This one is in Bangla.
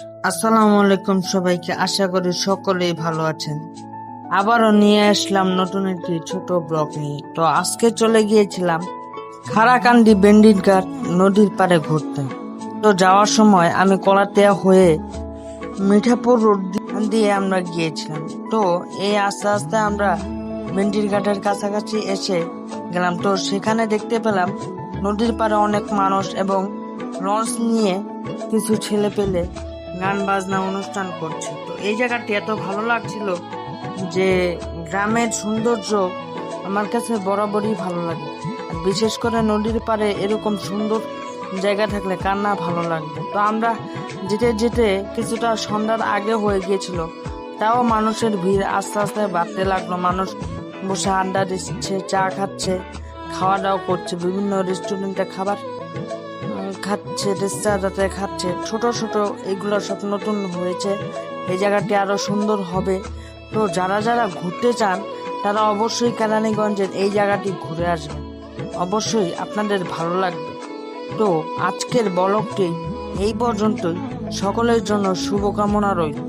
আসসালামু আলাইকুম সবাইকে, আশা করি সকলেই ভালো আছেন। আবারও নিয়ে আসলাম নতুন একটি ছোট ব্লগ নিয়ে। তো আজকে চলে গিয়েছিলাম খারাকান্দি বেন্ডিন ঘাট নদীর পাড়ে ঘুরতে। তো যাওয়ার সময় আমি কলাতিয়া হয়ে মিঠাপুর রোড দিয়ে আমরা গিয়েছিলাম। তো এই আস্তে আস্তে আমরা বেন্ডির ঘাটের কাছাকাছি এসে গেলাম। তো সেখানে দেখতে পেলাম নদীর পাড়ে অনেক মানুষ এবং লঞ্চ নিয়ে কিছু ছেলে পেলে গান বাজনা অনুষ্ঠান করছে। তো এই জায়গাটি এত ভালো লাগছিল যে গ্রামের সৌন্দর্য আমার কাছে বরাবরই ভালো লাগে। আর বিশেষ করে নদীর পাড়ে এরকম সুন্দর জায়গা থাকলে কার না ভালো লাগবে। তো আমরা যেতে যেতে কিছুটা সন্ধ্যার আগে হয়ে গিয়েছিল, তাও মানুষের ভিড় আস্তে আস্তে বাড়তে লাগলো। মানুষ বসে আড্ডা দিচ্ছে, চা খাচ্ছে, খাওয়া দাওয়া করছে, বিভিন্ন রেস্টুরেন্টে খাবার খাচ্ছে, রেস্টুরেন্টে খাচ্ছে। ছোট ছোট এগুলো সব নতুন হয়েছে, এই জায়গাটি আরো সুন্দর হবে। তো যারা যারা ঘুরতে চান তারা অবশ্যই কেরানীগঞ্জের এই জায়গাটি ঘুরে আসবেন, অবশ্যই আপনাদের ভালো লাগবে। তো আজকের ব্লগটি এই পর্যন্তই। সকলের জন্য শুভকামনা রইল।